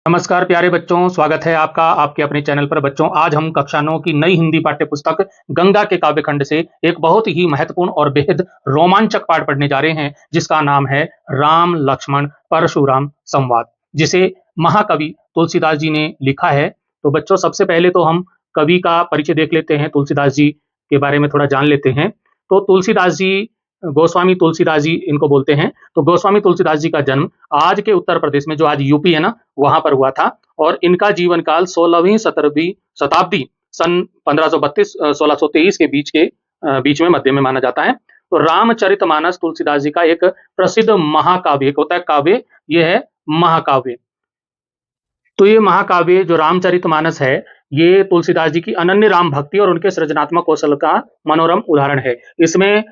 नमस्कार प्यारे बच्चों, स्वागत है आपका आपके अपने चैनल पर। बच्चों, आज हम कक्षा 9 की नई हिंदी पाठ्य पुस्तक गंगा के काव्यखंड से एक बहुत ही महत्वपूर्ण और बेहद रोमांचक पाठ पढ़ने जा रहे हैं, जिसका नाम है राम लक्ष्मण परशुराम संवाद, जिसे महाकवि तुलसीदास जी ने लिखा है। तो बच्चों, सबसे पहले तो हम कवि का परिचय देख लेते हैं, तुलसीदास जी के बारे में थोड़ा जान लेते हैं। तो तुलसीदास जी, गोस्वामी तुलसीदास जी इनको बोलते हैं। तो गोस्वामी तुलसीदास जी का जन्म आज के उत्तर प्रदेश में, जो आज यूपी है ना, वहां पर हुआ था। और इनका जीवन काल 16वीं 17वीं शताब्दी सन 1532 1623 के बीच में मध्य में माना जाता है। तो रामचरितमानस तुलसीदास जी का एक प्रसिद्ध महाकाव्य, एक होता है काव्य, ये है महाकाव्य। तो ये महाकाव्य जो रामचरितमानस है, ये तुलसीदास जी की अनन्य राम भक्ति और उनके सृजनात्मक कौशल का मनोरम उदाहरण है। इसमें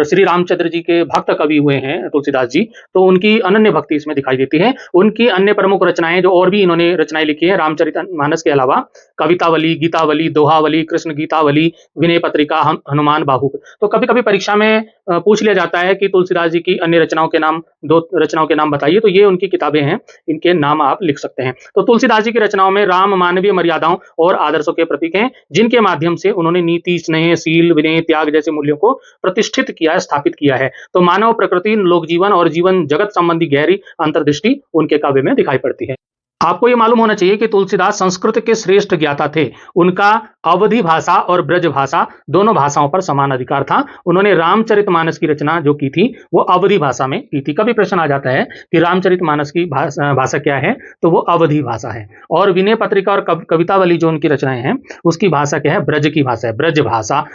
श्री रामचंद्र जी के भक्त कवि हुए हैं तुलसीदास जी, तो उनकी अनन्य भक्ति इसमें दिखाई देती है। उनकी अन्य प्रमुख रचनाएं, जो और भी इन्होंने रचनाएं लिखी हैं रामचरितमानस के अलावा, कवितावली, गीतावली, दोहावली, कृष्ण गीतावली, विनय पत्रिका, हनुमान बाहुक। तो कभी कभी परीक्षा में पूछ लिया जाता है कि तुलसीदास जी की अन्य रचनाओं के नाम, दो रचनाओं के नाम बताइए। तो ये उनकी किताबें हैं, इनके नाम आप लिख सकते हैं। तो तुलसीदास जी की रचनाओं में राम मानवीय मर्यादाओं और आदर्शों के प्रतीक हैं, जिनके माध्यम से उन्होंने नीति, स्नेह, शील, विनय, त्याग जैसे मूल्यों को प्रतिष्ठित किया है, स्थापित किया है। तो मानव प्रकृति, लोक जीवन और जीवन जगत संबंधी गहरी अंतर्दृष्टि उनके काव्य में दिखाई पड़ती है। आपको ये मालूम होना चाहिए कि तुलसीदास संस्कृत के श्रेष्ठ ज्ञाता थे। उनका अवधी भाषा और ब्रज भाषा दोनों भाषाओं पर समान अधिकार था। उन्होंने रामचरितमानस की रचना जो की थी, वो अवधी भाषा में की थी। कभी प्रश्न आ जाता है कि रामचरितमानस की भाषा क्या है, तो वो अवधी भाषा है। और विनय पत्रिका और कवितावली जो उनकी रचनाएं हैं, उसकी भाषा क्या है, ब्रज की भाषा है। ब्रज भाषा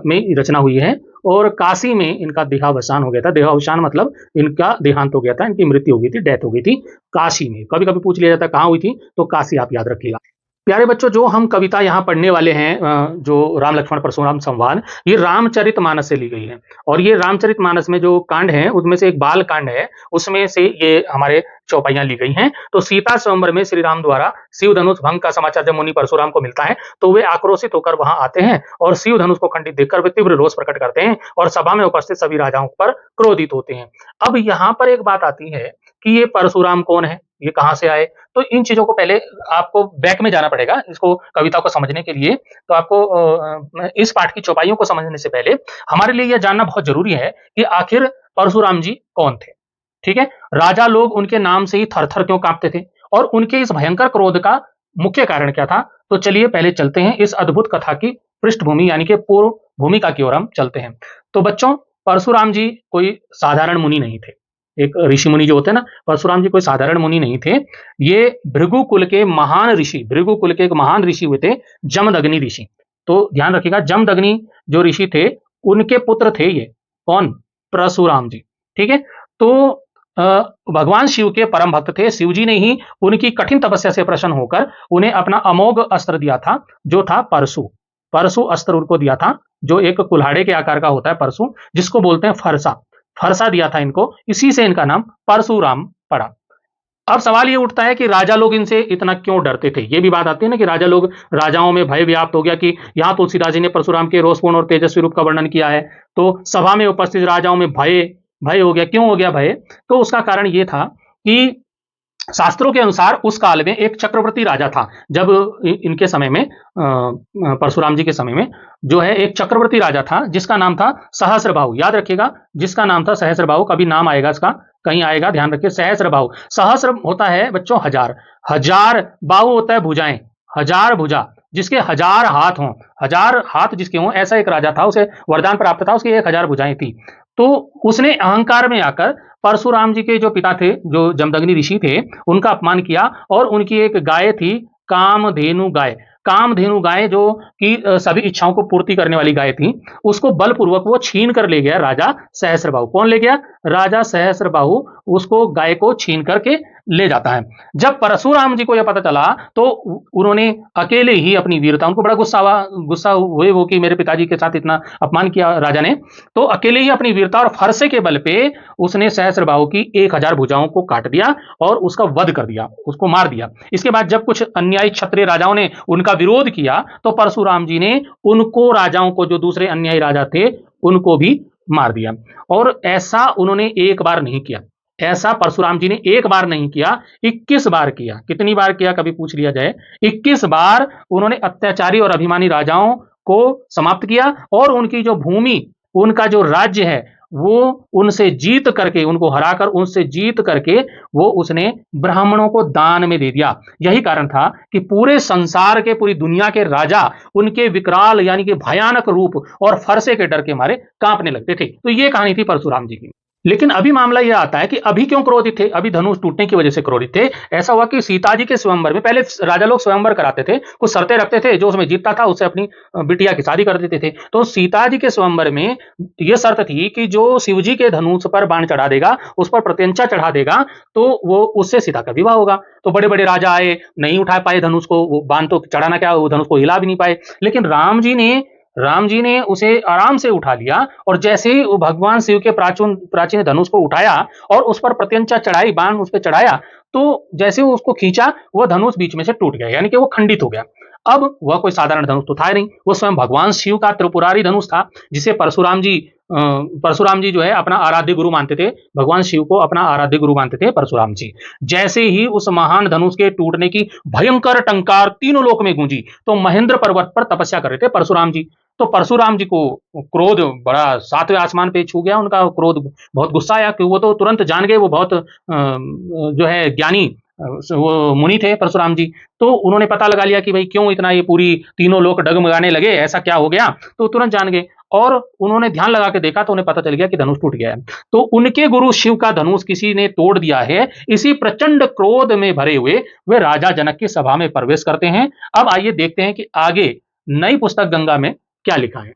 में रचना हुई है। और काशी में इनका देहावसान हो गया था। देहावसान मतलब इनका देहांत हो गया था, इनकी मृत्यु हो गई थी, डेथ हो गई थी काशी में। कभी कभी पूछ लिया जाता है कहाँ हुई थी, तो काशी आप याद रखिएगा। प्यारे बच्चों, जो हम कविता यहाँ पढ़ने वाले हैं, जो राम लक्ष्मण परशुराम संवाद, ये रामचरितमानस से ली गई है। और ये रामचरितमानस में जो कांड है, उसमें से एक बाल कांड है, उसमें से ये हमारे चौपाइयां ली गई हैं। तो सीता स्वयंवर में श्री राम द्वारा शिव धनुष भंग का समाचार जब मुनि परशुराम को मिलता है, तो वे आक्रोशित होकर वहां आते हैं और शिव धनुष को खंडित देखकर वे तीव्र रोष प्रकट करते हैं और सभा में उपस्थित सभी राजाओं पर क्रोधित होते हैं। अब यहाँ पर एक बात आती है कि ये परशुराम कौन है, ये कहां से आए। तो इन चीजों को पहले आपको बैक में जाना पड़ेगा, इसको कविता को समझने के लिए। तो आपको इस पाठ की चौपाइयों को समझने से पहले हमारे लिए यह जानना बहुत जरूरी है कि आखिर परशुराम जी कौन थे। ठीक है, राजा लोग उनके नाम से ही थर थर क्यों कांपते थे, और उनके इस भयंकर क्रोध का मुख्य कारण क्या था। तो चलिए पहले चलते हैं इस अद्भुत कथा की पृष्ठभूमि यानी कि पूर्व भूमिका की ओर हम चलते हैं। तो बच्चों, परशुराम जी कोई साधारण मुनि नहीं थे। एक ऋषि मुनि जो होते हैं ना, परशुराम जी कोई साधारण मुनि नहीं थे। ये भृगु कुल के महान ऋषि, भृगु कुल के एक महान ऋषि हुए थे, जमदग्नि ऋषि। तो ध्यान रखिएगा, जमदग्नि जो ऋषि थे, उनके पुत्र थे ये। कौन? परशुराम जी। ठीक है। तो भगवान शिव के परम भक्त थे। शिव जी ने ही उनकी कठिन तपस्या से प्रसन्न होकर उन्हें अपना अमोघ अस्त्र दिया था, जो था परशु। परशु अस्त्र उनको दिया था, जो एक कुल्हाड़े के आकार का होता है परशु, जिसको बोलते हैं फरसा। फरसा दिया था इनको, इसी से इनका नाम परशुराम पड़ा। अब सवाल ये उठता है कि राजा लोग इनसे इतना क्यों डरते थे। ये भी बात आती है ना कि राजा लोग, राजाओं में भय व्याप्त हो गया कि यहाँ तुलसीदास जी ने परशुराम के रोषपूर्ण और तेजस्वी रूप का वर्णन किया है, तो सभा में उपस्थित राजाओं में भय भय हो गया। क्यों हो गया भय? तो उसका कारण ये था कि शास्त्रों के अनुसार उस काल में एक चक्रवर्ती राजा था। जब इनके समय में, परशुराम जी के समय में, जो है एक चक्रवर्ती राजा था, जिसका नाम था सहस्त्रबाहु। याद रखिएगा, जिसका नाम था सहस्त्रबाहु। कभी नाम आएगा इसका, कहीं आएगा, ध्यान रखिए। सहस्त्रबाहु, सहस्त्र होता है बच्चों हजार, हजार बाहु होता है भुजाएं, हजार भुजा, जिसके हजार हाथ हों, हजार हाथ जिसके हों, ऐसा एक राजा था। उसे वरदान प्राप्त था, उसकी 1000 भुजाएं थी। तो उसने अहंकार में आकर परशुराम जी के जो पिता थे, जो जमदग्नि ऋषि थे, उनका अपमान किया। और उनकी एक गाय थी, कामधेनु गाय। कामधेनु गाय जो कि सभी इच्छाओं को पूर्ति करने वाली गाय थी, उसको बलपूर्वक वो छीन कर ले गया राजा सहस्त्रबाहु। कौन ले गया? राजा सहस्त्रबाहु उसको, गाय को छीन करके ले जाता है। जब परशुराम जी को यह पता चला, तो उन्होंने अकेले ही अपनी वीरता, उनको बड़ा गुस्सा हुए वो कि मेरे पिताजी के साथ इतना अपमान किया राजा ने। तो अकेले ही अपनी वीरता और फरसे के बल पे उसने सहस्त्रबाहु की 1000 भुजाओं को काट दिया और उसका वध कर दिया, उसको मार दिया। इसके बाद जब कुछ अन्यायी क्षत्रिय राजाओं ने उनका विरोध किया, तो परशुराम जी ने उनको, राजाओं को, जो दूसरे अन्यायी राजा थे, उनको भी मार दिया। और ऐसा उन्होंने एक बार नहीं किया, ऐसा परशुराम जी ने एक बार नहीं किया, 21 बार किया। कितनी बार किया कभी पूछ लिया जाए, 21 बार उन्होंने अत्याचारी और अभिमानी राजाओं को समाप्त किया और उनकी जो भूमि, उनका जो राज्य है, वो उनसे जीत करके, उनको हराकर उनसे जीत करके वो उसने ब्राह्मणों को दान में दे दिया। यही कारण था कि पूरे संसार के, पूरी दुनिया के राजा उनके विकराल यानी कि भयानक रूप और फरसे के डर के मारे कांपने लगते थे। तो ये कहानी थी परशुराम जी की। लेकिन अभी मामला यह आता है कि अभी क्यों क्रोधित थे, अभी धनुष टूटने की वजह से क्रोधित थे। ऐसा हुआ कि सीता जी के स्वयंवर में, पहले राजा लोग स्वयंवर कराते थे, कुछ शर्तें रखते थे, जो उसमें जीतता था उससे अपनी बिटिया की शादी कर देते थे। तो सीता जी के स्वयंवर में यह शर्त थी कि जो शिव जी के धनुष पर बाण चढ़ा देगा, उस पर प्रत्यंचा चढ़ा देगा, तो वो उससे सीता का विवाह होगा। तो बड़े बड़े राजा आए, नहीं उठा पाए धनुष को, वो बाण तो चढ़ाना क्या, वो धनुष को हिला भी नहीं पाए। लेकिन राम जी ने उसे आराम से उठा लिया और जैसे ही वो भगवान शिव के प्राचीन धनुष को उठाया और उस पर प्रत्यंचा चढ़ाई, बाण उस पर चढ़ाया, तो जैसे वो उसको खींचा, वह धनुष बीच में से टूट गया, यानी कि वो खंडित हो गया। अब वह कोई साधारण धनुष तो था नहीं, वो स्वयं भगवान शिव का त्रिपुरारी धनुष था, जिसे परशुराम जी जो है अपना आराध्य गुरु मानते थे। भगवान शिव को अपना आराध्य गुरु मानते थे परशुराम जी। जैसे ही उस महान धनुष के टूटने की भयंकर टंकार तीनों लोक में गूंजी, तो महेंद्र पर्वत पर तपस्या कर रहे थे परशुराम जी। तो परशुराम जी को क्रोध बड़ा सातवें आसमान पे छू गया, उनका क्रोध, बहुत गुस्सा आया कि वो तो तुरंत जान गए, वो बहुत जो है ज्ञानी वो मुनि थे परशुराम जी। तो उन्होंने पता लगा लिया कि भाई क्यों इतना ये पूरी तीनों लोग डगमगाने लगे, ऐसा क्या हो गया, तो तुरंत जान गए। और उन्होंने ध्यान लगा के देखा तो उन्हें पता चल गया कि धनुष टूट गया है। तो उनके गुरु शिव का धनुष किसी ने तोड़ दिया है। इसी प्रचंड क्रोध में भरे हुए वे राजा जनक की सभा में प्रवेश करते हैं। अब आइए देखते हैं कि आगे नई पुस्तक गंगा में क्या लिखा है।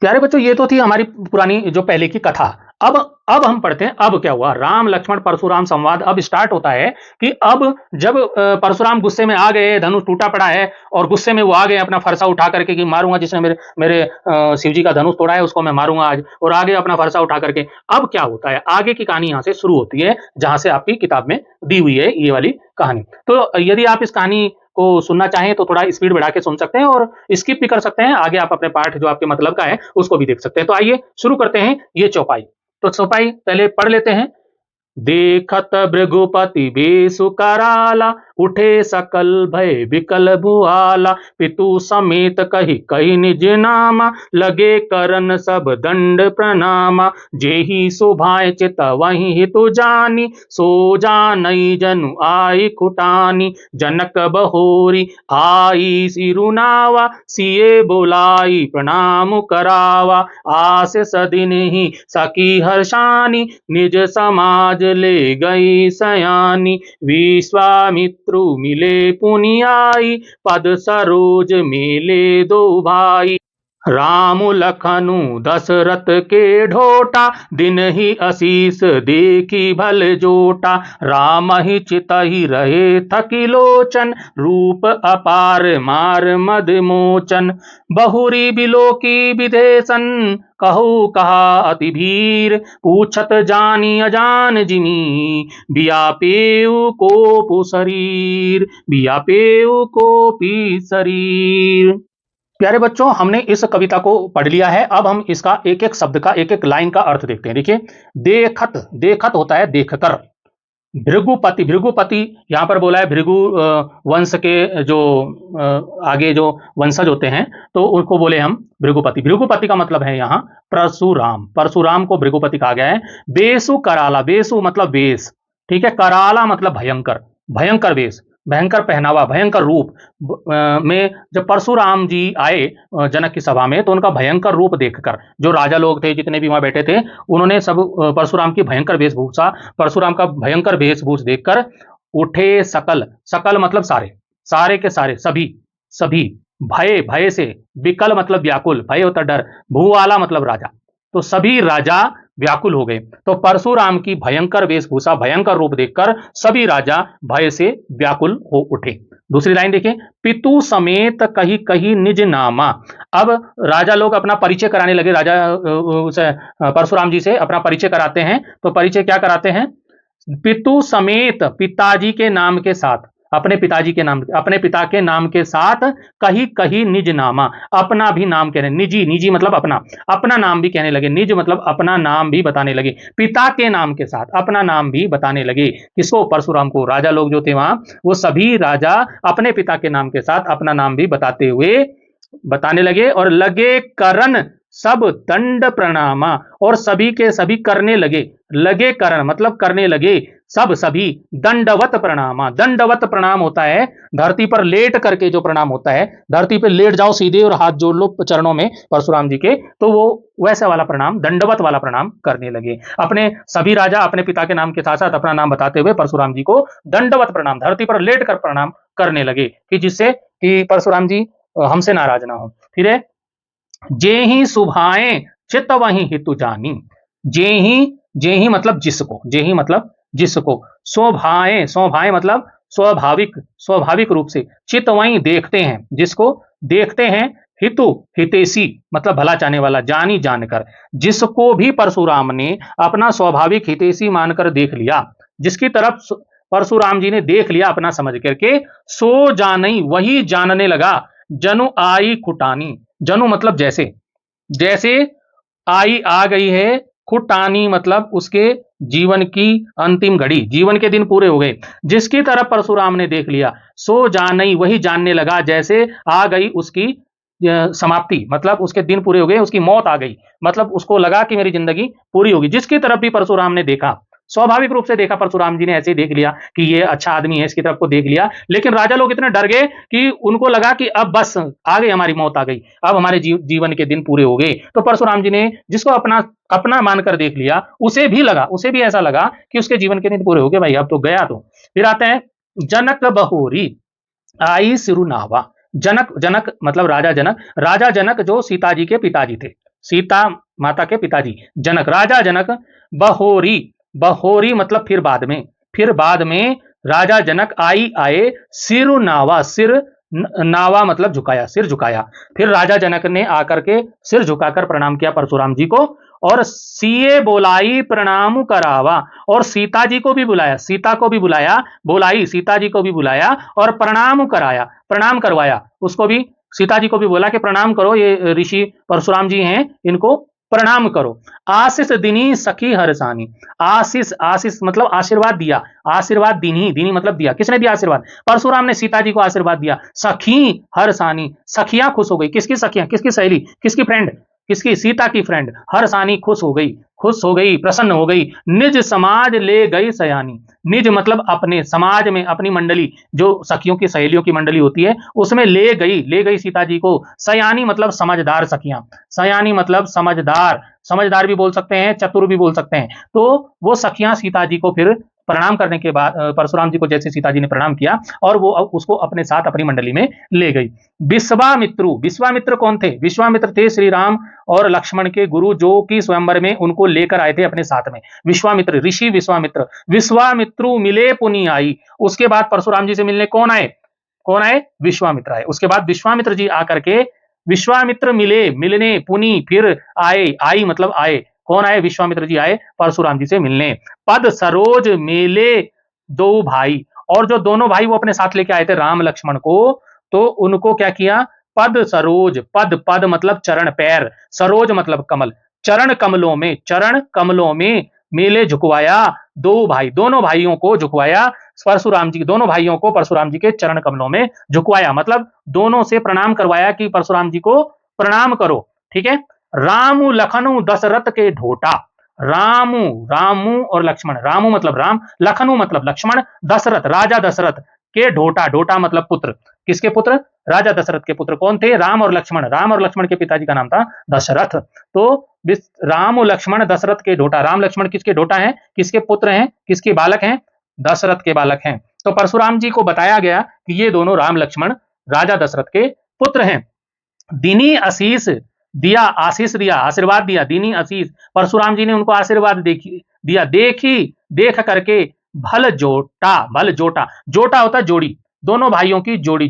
प्यारे बच्चों, ये तो थी हमारी पुरानी जो पहले की कथा। अब हम पढ़ते हैं अब क्या हुआ। राम लक्ष्मण परशुराम संवाद अब स्टार्ट होता है कि अब जब परशुराम गुस्से में आ गए, धनुष टूटा पड़ा है और गुस्से में वो आ गए अपना फरसा उठा करके कि मारूंगा, जिसने मेरे मेरे शिव जी का धनुष तोड़ा है उसको मैं मारूंगा आज, और आगे अपना फरसा उठा करके। अब क्या होता है, आगे की कहानी यहां से शुरू होती है जहां से आपकी किताब में दी हुई है ये वाली कहानी। तो यदि आप इस कहानी को सुनना चाहें तो थोड़ा स्पीड बढ़ा के सुन सकते हैं और स्किप भी कर सकते हैं, आगे आप अपने पाठ जो आपके मतलब का है उसको भी देख सकते हैं। तो आइए शुरू करते हैं ये चौपाई। तो चौपाई पहले पढ़ लेते हैं। देखत भृगुपति बेसु कराला, उठे सकल भय विकल भुआला। पितु समेत कही कही निज नामा, लगे करन सब दंड प्रणामा। जेहि सुभाए चित वही हितु जानी, सो जानई जनु आई खुटानी। जनक बहोरी आई सिरुनावा, सिए बोलाई प्रणाम करावा। आस सदिन ही सकी हर्षानी, निज समाज ले गई सयानी। विश्वामित्रु मिले पुनि आई, पद सरोज मेले दो भाई। राम लखनु दशरथ के ढोटा, दिन ही असीस देखी भल जोटा। राम ही चितहि रहे थकी लोचन, रूप अपार मार मद मोचन। बहुरी बिलोकी विदेशन, कहु कहा अति भीर। पूछत जानी अजान जिमी, बियापेउ कोपु शरीर। बियापेउ कोपी शरीर। प्यारे बच्चों, हमने इस कविता को पढ़ लिया है। अब हम इसका एक एक शब्द का, एक एक लाइन का अर्थ देखते हैं। देखिए, देखत, देखत होता है देखकर। भृगुपति, भृगुपति यहां पर बोला है भृगु वंश के जो आगे जो वंशज होते हैं तो उनको बोले हम भृगुपति। भृगुपति का मतलब है यहां परशुराम। परशुराम को भृगुपति कहा गया है। बेसु कराला, बेसु मतलब वेश, ठीक है। कराला मतलब भयंकर, भयंकर वेश, भयंकर पहनावा, भयंकर रूप में जब परशुराम जी आए जनक की सभा में, तो उनका भयंकर रूप देखकर जो राजा लोग थे, जितने भी वहां बैठे थे, उन्होंने सब परशुराम की भयंकर वेशभूषा, परशुराम का भयंकर वेशभूष देखकर उठे सकल, सकल मतलब सारे, सारे के सारे, सभी, सभी भय, भय से, विकल मतलब व्याकुल, भय होता डर, भूवाला मतलब राजा, तो सभी राजा व्याकुल हो गए। तो परशुराम की भयंकर वेशभूषा, भयंकर रूप देखकर सभी राजा भय से व्याकुल हो उठे। दूसरी लाइन देखिए, पितु समेत कही कही निज नामा। अब राजा लोग अपना परिचय कराने लगे, राजा परशुराम जी से अपना परिचय कराते हैं। तो परिचय क्या कराते हैं? पितु समेत, पिताजी के नाम के साथ। अपने पिताजी के नाम, अपने पिता के नाम के साथ कही कही निज नामा, अपना भी नाम कहने, निजी, निजी मतलब अपना, अपना नाम भी कहने लगे, निज मतलब अपना नाम भी बताने लगे, पिता के नाम के साथ अपना नाम भी बताने लगे। किसको? परशुराम को। राजा लोग जो थे वहां, वो सभी राजा अपने पिता के नाम के साथ अपना नाम भी बताते हुए बताने लगे। और लगे करण सब दंड प्रणामा, और सभी के सभी करने लगे, लगे करण मतलब करने लगे, सब सभी दंडवत प्रणामा, दंडवत प्रणाम होता है धरती पर लेट करके जो प्रणाम होता है, धरती पर लेट जाओ सीधे और हाथ जोड़ लो चरणों में परशुराम जी के, तो वो वैसा वाला प्रणाम, दंडवत वाला प्रणाम करने लगे। अपने सभी राजा अपने पिता के नाम के साथ साथ अपना नाम बताते हुए परशुराम जी को दंडवत प्रणाम, धरती पर लेट कर प्रणाम करने लगे, कि जिससे कि परशुराम जी हमसे नाराज ना हो। फिर है जेहि सुभाएं चित्त वही हितु जानी, जेहि मतलब जिसको, जेहि मतलब जिसको, स्वभाएं, स्वभाएं मतलब स्वाभाविक, स्वाभाविक रूप से, चित्त वही देखते हैं, जिसको देखते हैं, हितु हितेशी मतलब भला चाहने वाला, जानी जानकर, जिसको भी परशुराम ने अपना स्वाभाविक हितेशी मानकर देख लिया, जिसकी तरफ परशुराम जी ने देख लिया अपना समझ करके, सो जानई वही जानने लगा, जनु आई खुटानी, जनु मतलब जैसे, जैसे आई आ गई है, खुटानी मतलब उसके जीवन की अंतिम घड़ी, जीवन के दिन पूरे हो गए, जिसकी तरफ परशुराम ने देख लिया, सो जानई वही जानने लगा, जैसे आ गई उसकी समाप्ति, मतलब उसके दिन पूरे हो गए, उसकी मौत आ गई, मतलब उसको लगा कि मेरी जिंदगी पूरी होगी। जिसकी तरफ भी परशुराम ने देखा, स्वाभाविक रूप से देखा, परशुराम जी ने ऐसे ही देख लिया कि ये अच्छा आदमी है, इसकी तरफ को देख लिया, लेकिन राजा लोग इतने डर गए कि उनको लगा कि अब बस आ गई, हमारी मौत आ गई, अब हमारे जीवन के दिन पूरे हो गए। तो परशुराम जी ने जिसको अपना अपना मानकर देख लिया, उसे भी लगा, उसे भी ऐसा लगा कि उसके जीवन के दिन पूरे हो गए, भाई अब तो गया। तो फिर आते हैं जनक बहोरी आई सिरुनावा, जनक, जनक मतलब राजा जनक, राजा जनक जो सीता जी के पिताजी थे, सीता माता के पिताजी जनक, राजा जनक बहोरी, बहोरी मतलब फिर बाद में, फिर बाद में राजा जनक आई आए, सिरुनावा, सिर नावा मतलब झुकाया, सिर झुकाया, फिर राजा जनक ने आकर के सिर झुकाकर प्रणाम किया परशुराम जी को, और सीए बोलाई प्रणाम करावा, और सीता जी को भी बुलाया, सीता को भी बुलाया, बोलाई सीता जी को भी बुलाया, और प्रणाम कराया, प्रणाम करवाया, उसको भी सीता जी को भी बोला कि प्रणाम करो, ये ऋषि परशुराम जी हैं, इनको प्रणाम करो। आशीष दिनी सखी हरसानी, आशीष, आशीष मतलब आशीर्वाद दिया, आशीर्वाद दिनी, दिनी मतलब दिया, किसने दिया आशीर्वाद? परशुराम ने सीता जी को आशीर्वाद दिया। सखी हरसानी, सखियां खुश हो गई, किसकी सखियां, किसकी सहेली, किसकी फ्रेंड, किसकी? सीता की फ्रेंड, हरसानी खुश हो गई, खुश हो गई, प्रसन्न हो गई। निज समाज ले गई सयानी, निज मतलब अपने समाज में, अपनी मंडली, जो सखियों की सहेलियों की मंडली होती है उसमें ले गई, ले गई सीता जी को। सयानी मतलब समझदार सखियां, सयानी मतलब समझदार, समझदार भी बोल सकते हैं, चतुर भी बोल सकते हैं। तो वो सखियां सीता जी को फिर प्रणाम करने के बाद, परशुराम जी को जैसे सीता जी ने प्रणाम किया, और वो उसको अपने साथ अपनी मंडली में ले गई। विश्वामित्रु, विश्वामित्र कौन थे? विश्वामित्र थे श्री राम और लक्ष्मण के गुरु, जो कि स्वयंवर में उनको लेकर आए थे अपने साथ में। विश्वामित्र, ऋषि विश्वामित्र, विश्वामित्रु मिले पुनि आई, उसके बाद परशुराम जी से मिलने कौन आए? कौन आए? विश्वामित्र आए। उसके बाद विश्वामित्र जी आकर के, विश्वामित्र मिले, मिलने, पुनि फिर आए, आई मतलब आए, कौन आए? विश्वामित्र जी आए परशुराम जी से मिलने। पद सरोज मेले दो भाई, और जो दोनों भाई वो अपने साथ लेके आए थे राम लक्ष्मण को, तो उनको क्या किया? पद सरोज, पद, पद मतलब चरण पैर, सरोज मतलब कमल, चरण कमलों में, चरण कमलों में मेले झुकवाया, दो भाई, दोनों भाइयों को झुकवाया परशुराम जी, दोनों भाइयों को परशुराम जी के चरण कमलों में झुकवाया, मतलब दोनों से प्रणाम करवाया कि परशुराम जी को प्रणाम करो। ठीक है। रामु लखनु दशरथ के ढोटा, रामू, रामू और लक्ष्मण, रामू मतलब राम, लखनु मतलब लक्ष्मण, दशरथ राजा दशरथ के ढोटा, ढोटा मतलब पुत्र, किसके पुत्र? राजा दशरथ के पुत्र कौन थे? राम और लक्ष्मण, राम और लक्ष्मण के पिताजी का नाम था दशरथ। तो राम लक्ष्मण दशरथ के ढोटा, राम लक्ष्मण किसके ढोटा हैं, किसके पुत्र हैं, किसके बालक हैं? दशरथ के बालक हैं। तो परशुराम जी को बताया गया कि ये दोनों राम लक्ष्मण राजा दशरथ के पुत्र हैं। दिनी आशीष दिया, आशीष दिया, आशीर्वाद दिया, दीनी आशीष, परशुराम जी ने उनको आशीर्वाद दिया, देखी, देख करके भल जोटा, भल जोटा, जोटा होता है जोड़ी, दोनों भाइयों की जोड़ी,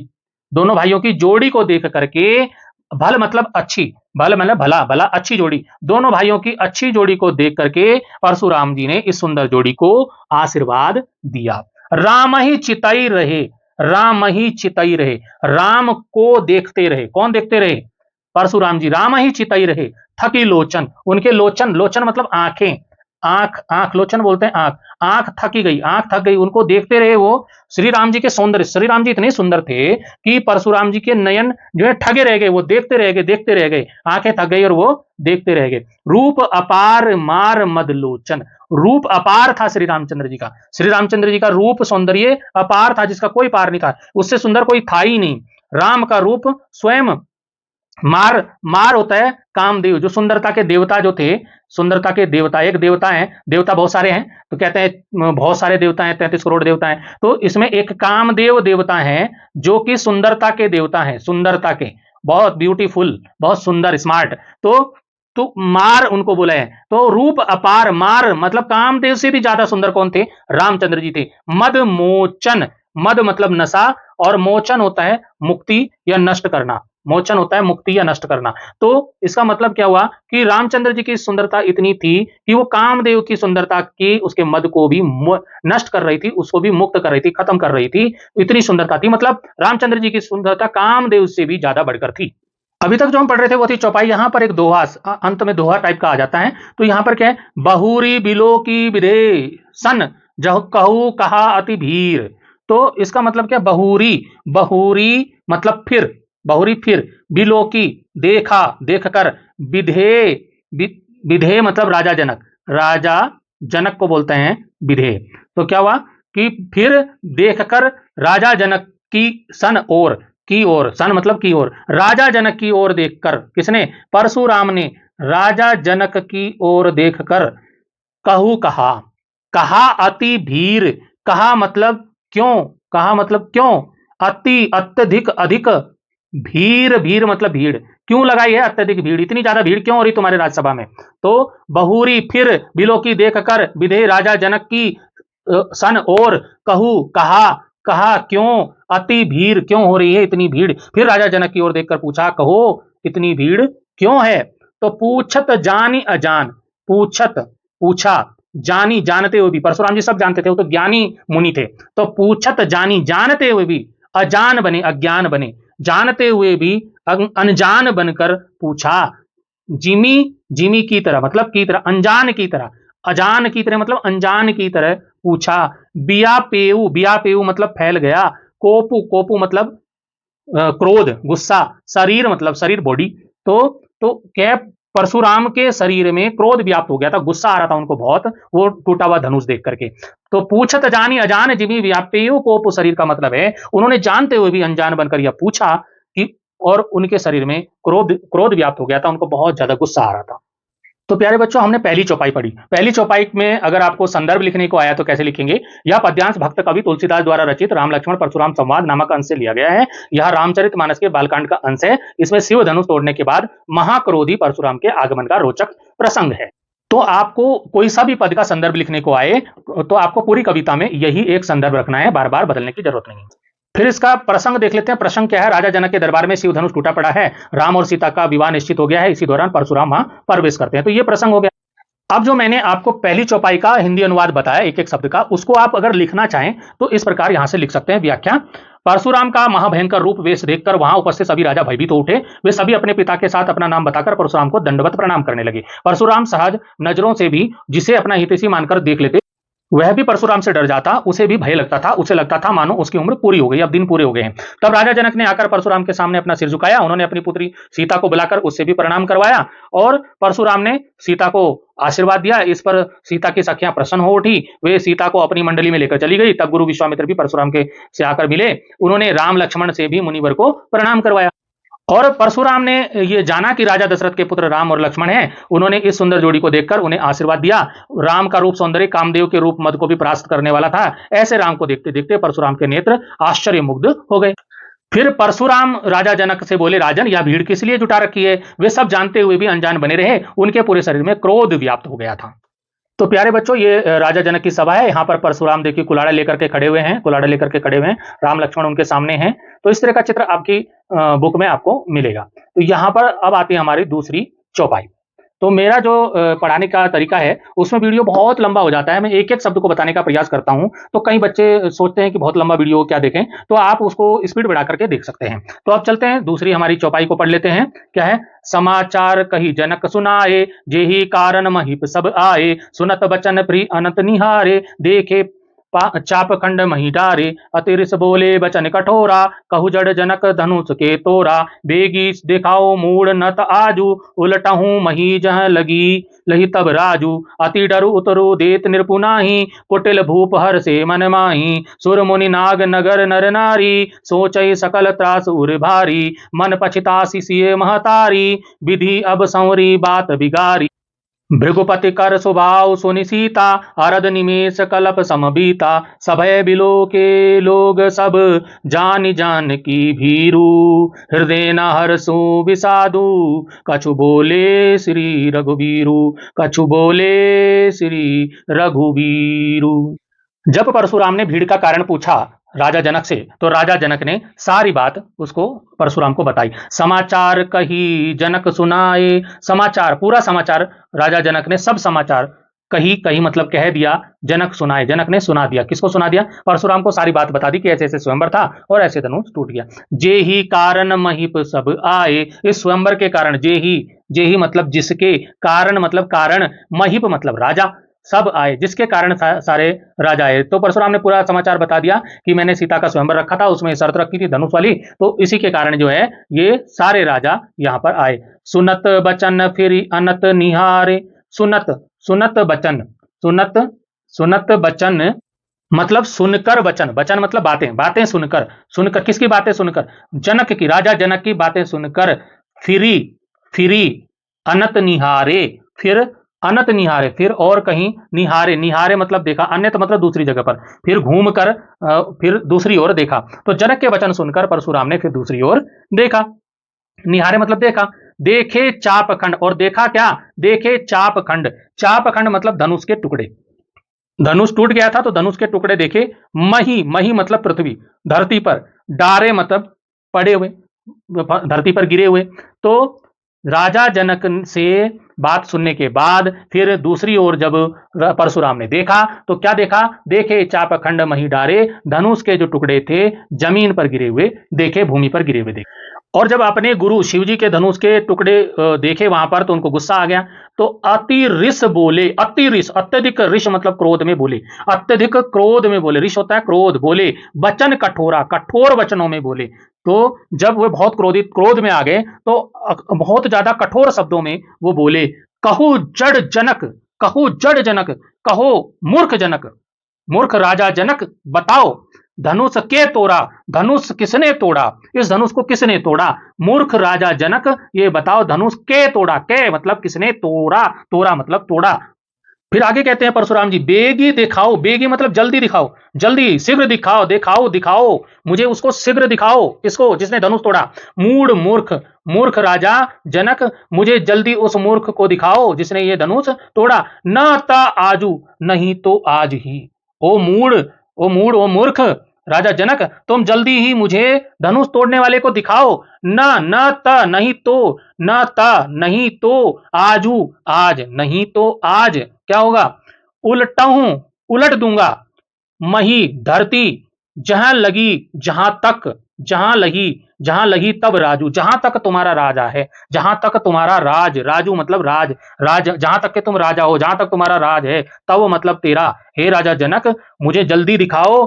दोनों भाइयों की जोड़ी को देख करके, भल मतलब अच्छी, भल मतलब भला, भला अच्छी जोड़ी, दोनों भाइयों की अच्छी जोड़ी को देख करके परशुराम जी ने इस सुंदर जोड़ी को आशीर्वाद दिया। राम ही चितई रहे, राम ही चितई रहे, राम को देखते रहे। कौन देखते रहे? परशुराम जी। राम ही चितई रहे, थकी लोचन, उनके लोचन, लोचन मतलब आंखें, आंख, आंख लोचन बोलते हैं आंख, आंख थकी गई, आंख थक गई, उनको देखते रहे वो श्री राम जी के सौंदर्य। श्री राम जी इतने सुंदर थे कि परशुराम जी के नयन जो है ठगे रह गए, वो देखते रह गए, देखते रह गए, आंखें थक गई और वो देखते रह गए। रूप अपार मार मद लोचन, रूप अपार था श्री रामचंद्र जी का, श्री रामचंद्र जी का रूप सौंदर्य अपार था, जिसका कोई पार नहीं था, उससे सुंदर कोई था ही नहीं। राम का रूप स्वयं मार, मार होता है कामदेव, जो सुंदरता के देवता जो थे, सुंदरता के देवता, एक देवता है, देवता बहुत सारे हैं तो कहते हैं बहुत सारे देवता हैं, 33 करोड़ देवता हैं, तो इसमें एक कामदेव देवता है जो कि सुंदरता के देवता हैं, सुंदरता के, बहुत ब्यूटीफुल, बहुत सुंदर, स्मार्ट। तो मार उनको बोला है। तो रूप अपार, मार मतलब कामदेव से भी ज्यादा सुंदर कौन थे? रामचंद्र जी थे। मद मोचन, मद मतलब नशा और मोचन होता है मुक्ति या नष्ट करना, मोचन होता है मुक्ति या नष्ट करना। तो इसका मतलब क्या हुआ कि रामचंद्र जी की सुंदरता इतनी थी कि वो कामदेव की सुंदरता की, उसके मद को भी नष्ट कर रही थी, उसको भी मुक्त कर रही थी, खत्म कर रही थी, इतनी सुंदरता थी। मतलब रामचंद्र जी की सुंदरता कामदेव से भी ज्यादा बढ़कर थी। अभी तक जो हम पढ़ रहे थे वो थी चौपाई। यहां पर एक दोहा, अंत में दोहा टाइप का आ जाता है। तो यहां पर क्या है? बहुरी बिलो की विधे सन जह कहू कहा अति भीर। तो इसका मतलब क्या? बहुरी, बहुरी मतलब फिर, बहुरी फिर, बिलोकी देखा, देखकर, विधे, विधे मतलब राजा जनक, राजा जनक को बोलते हैं विधे। तो क्या हुआ कि फिर देखकर राजा जनक की सन ओर, की ओर, सन मतलब की ओर, राजा जनक की ओर देखकर, किसने? परशुराम ने राजा जनक की ओर देखकर कहू कहा, कहा अति भीर, कहा मतलब क्यों, कहा मतलब क्यों, अति अत्यधिक अधिक, भीड़, भीड़ मतलब भीड़, क्यों लगाई है अत्यधिक भीड़, इतनी ज्यादा भीड़ क्यों हो रही तुम्हारे राज्यसभा में? तो बहुरी फिर बिलोकी देखकर विधे राजा जनक की सन और कहू कहा, कहा क्यों, अति भीड़ क्यों हो रही है इतनी भीड़। फिर राजा जनक की ओर देखकर पूछा, कहो इतनी भीड़ क्यों है? तो पूछत जानी अजान, पूछत पूछा, जानी जानते हुए भी, परशुराम जी सब जानते थे, वो तो ज्ञानी मुनि थे। तो पूछत जानी जानते हुए भी, अजान बने, अज्ञान बने, जानते हुए भी अनजान बनकर पूछा। जिमी, जिमी की तरह मतलब की तरह, अनजान की तरह, अजान की तरह मतलब अनजान की तरह पूछा। बिया पेऊ, बिया पेऊ मतलब फैल गया। कोपू, कोपू मतलब क्रोध, गुस्सा। शरीर मतलब शरीर, बॉडी। तो क्या, परशुराम के शरीर में क्रोध व्याप्त हो गया था, गुस्सा आ रहा था उनको बहुत, वो टूटा हुआ धनुष देख करके। तो पूछत जानी अजान जिमी व्याप्यु कोप, शरीर का मतलब है उन्होंने जानते हुए भी अनजान बनकर यह पूछा कि, और उनके शरीर में क्रोध, क्रोध व्याप्त हो गया था, उनको बहुत ज्यादा गुस्सा आ रहा था। तो प्यारे बच्चों, हमने पहली चौपाई पढ़ी। पहली चौपाई में अगर आपको संदर्भ लिखने को आया तो कैसे लिखेंगे? यह पद्यांश भक्त कवि तुलसीदास द्वारा रचित राम लक्ष्मण परशुराम संवाद नामक अंश से लिया गया है। यह रामचरितमानस के बालकांड का अंश है। इसमें शिव धनुष तोड़ने के बाद महाक्रोधी परशुराम के आगमन का रोचक प्रसंग है। तो आपको कोई सा भी पद का संदर्भ लिखने को आए तो आपको पूरी कविता में यही एक संदर्भ रखना है, बार बार बदलने की जरूरत नहीं है। फिर इसका प्रसंग देख लेते हैं। प्रसंग क्या है? राजा जनक के दरबार में शिव धनुष टूटा पड़ा है, राम और सीता का विवाह निश्चित हो गया है, इसी दौरान परशुराम वहां प्रवेश करते हैं। तो ये प्रसंग हो गया। अब जो मैंने आपको पहली चौपाई का हिंदी अनुवाद बताया एक एक शब्द का, उसको आप अगर लिखना चाहें तो इस प्रकार यहां से लिख सकते हैं। व्याख्या: परशुराम का महाभयंकर रूप वेश देखकर वहां उपस्थित सभी राजा भयभीत हो उठे। वे सभी अपने पिता के साथ अपना नाम बताकर परशुराम को दंडवत प्रणाम करने लगे। परशुराम सहज नजरों से भी जिसे अपना हितैषी मानकर देख लेते, वह भी परशुराम से डर जाता, उसे भी भय लगता था, उसे लगता था मानो उसकी उम्र पूरी हो गई, अब दिन पूरे हो गए हैं। तब राजा जनक ने आकर परशुराम के सामने अपना सिर झुकाया। उन्होंने अपनी पुत्री सीता को बुलाकर उससे भी प्रणाम करवाया और परशुराम ने सीता को आशीर्वाद दिया। इस पर सीता की सखियां प्रसन्न हो उठी, वे सीता को अपनी मंडली में लेकर चली गई। तब गुरु विश्वामित्र भी परशुराम के से आकर मिले। उन्होंने राम लक्ष्मण से भी मुनिवर को प्रणाम करवाया और परशुराम ने ये जाना कि राजा दशरथ के पुत्र राम और लक्ष्मण हैं। उन्होंने इस सुंदर जोड़ी को देखकर उन्हें आशीर्वाद दिया। राम का रूप सौंदर्य कामदेव के रूप मद को भी परास्त करने वाला था। ऐसे राम को देखते देखते परशुराम के नेत्र आश्चर्य मुग्ध हो गए। फिर परशुराम राजा जनक से बोले, राजन, यह भीड़ किस लिए जुटा रखी है? वे सब जानते हुए भी अनजान बने रहे। उनके पूरे शरीर में क्रोध व्याप्त हो गया था। तो प्यारे बच्चों, ये राजा जनक की सभा है। यहाँ पर परशुराम देखिए कुलाड़ा लेकर के खड़े हुए हैं, कुलाड़ा लेकर के खड़े हुए हैं, राम लक्ष्मण उनके सामने हैं। तो इस तरह का चित्र आपकी बुक में आपको मिलेगा। तो यहाँ पर अब आती है हमारी दूसरी चौपाई। तो मेरा जो पढ़ाने का तरीका है उसमें वीडियो बहुत लंबा हो जाता है। मैं एक-एक शब्द को बताने का प्रयास करता हूँ। तो कई बच्चे सोचते हैं कि बहुत लंबा वीडियो क्या देखें, तो आप उसको स्पीड बढ़ा करके देख सकते हैं। तो अब चलते हैं दूसरी हमारी चौपाई को पढ़ लेते हैं। क्या है? समाचार कही जनक सुनाए, जेहि कारण महीप सब आए, सुनत बचन प्रिय अनंत निहारे, देखे चाप खंड मही डारे, अतिरिस बोले बचन कठोरा, कहु जड़ जनक धनुष के तोरा, बेगी दिखाओ मूड नत आजू, उलटहूँ मही जह लगी लही तब राजू, अति डरु उतरु देत निरपुनाही, कुटिल भूप हर से मन माही, सुर मुनि नाग नगर नर नारी, सोचई सकल त्रास उर भारी, मन पछतासी सिए महतारी, विधि अब संवरी बात बिगारी, भृगुपति कर स्वभाव सुनि सीता, अरद निमेष कलप समबीता, सभय बिलो के लोग सब जान जान की भीरू, हृदय न हरसु विषादु, कछु बोले श्री रघुबीरू, कछु बोले श्री रघुबीरू। जब परशुराम ने भीड़ का कारण पूछा राजा जनक से, तो राजा जनक ने सारी बात उसको परशुराम को बताई। समाचार कही जनक सुनाए, समाचार पूरा समाचार राजा जनक ने सब समाचार कही कही मतलब कह दिया, जनक सुनाए जनक ने सुना दिया। किसको सुना दिया? परशुराम को सारी बात बता दी कि ऐसे ऐसे स्वयंवर था और ऐसे धनुष टूट गया। जे ही कारण महिप सब आए, इस स्वयंवर के कारण जे ही मतलब जिसके, कारण मतलब कारण, महिप मतलब राजा, सब आए जिसके कारण सारे राजा आए। तो परशुराम ने पूरा समाचार बता दिया कि मैंने सीता का स्वयंवर रखा था, उसमें शर्त रखी थी धनुष वाली, तो इसी के कारण जो है ये सारे राजा यहाँ पर आए। सुनत बचन फिर अनत निहारे, सुनत सुनत बचन, सुनत सुनत बचन मतलब सुनकर वचन, वचन मतलब बातें, बातें सुनकर, सुनकर किसकी बातें सुनकर? जनक की, राजा जनक की बातें सुनकर, फिरी फिरी अनत निहारे, फिर अनत निहारे, फिर और कहीं निहारे, निहारे मतलब देखा, अन्य तो मतलब दूसरी जगह पर, फिर घूम कर फिर दूसरी ओर देखा। तो जनक के वचन सुनकर परशुराम ने फिर दूसरी ओर देखा, निहारे मतलब देखा। देखे चाप खंड, और देखा क्या? देखे चाप खंड, चाप खंड मतलब धनुष के टुकड़े, धनुष टूट गया था तो धनुष के टुकड़े देखे। मही, मही मतलब पृथ्वी, धरती पर, डारे मतलब पड़े हुए, धरती पर गिरे हुए। तो राजा जनक से बात सुनने के बाद फिर दूसरी ओर जब परशुराम ने देखा तो क्या देखा? देखे चाप खंड मही डारे, धनुष के जो टुकड़े थे जमीन पर गिरे हुए देखे, भूमि पर गिरे हुए देखे। और जब अपने गुरु शिवजी के धनुष के टुकड़े देखे वहां पर तो उनको गुस्सा आ गया, तो अति रिस बोले, अति रिस, अत्यधिक रिस मतलब क्रोध में बोले, अत्यधिक क्रोध में बोले, रिस होता है क्रोध, बोले वचन कठोरा, कठोर वचनों में बोले। तो जब वे बहुत क्रोधित, क्रोध में आ गए तो बहुत ज्यादा कठोर शब्दों में वो बोले, कहू जड़ जनक, कहू जड़ जनक, कहो मूर्ख जनक, मूर्ख राजा जनक बताओ धनुष के तोड़ा, धनुष किसने तोड़ा, इस धनुष को किसने तोड़ा? मूर्ख राजा जनक ये बताओ धनुष के तोड़ा, के मतलब किसने तोड़ा, तोड़ा मतलब तोड़ा। फिर आगे कहते हैं परशुराम जी, बेगी दिखाओ, बेगी मतलब जल्दी दिखाओ, जल्दी शीघ्र दिखाओ, दिखाओ दिखाओ मुझे उसको शीघ्र दिखाओ, इसको जिसने धनुष तोड़ा। मूढ़ मूर्ख, मूर्ख राजा जनक मुझे जल्दी उस मूर्ख को दिखाओ जिसने ये धनुष तोड़ा। न ता आजू, नहीं तो आज ही। ओ मूढ़, ओ मूढ़, ओ मूर्ख राजा जनक, तुम जल्दी ही मुझे धनुष तोड़ने वाले को दिखाओ। न न त नहीं तो, न त नहीं तो आजू, आज नहीं तो आज क्या होगा? उलटहूं, उलट दूंगा, मही धरती, जहां लगी, जहां तक, जहां लगी, जहां लगी तब राजू, जहां तक तुम्हारा राजा है, जहां तक तुम्हारा राज, राजू मतलब राज, राज जहां तक के तुम राजा हो, जहां तक तुम्हारा राज है, तब मतलब तेरा। हे राजा जनक मुझे जल्दी दिखाओ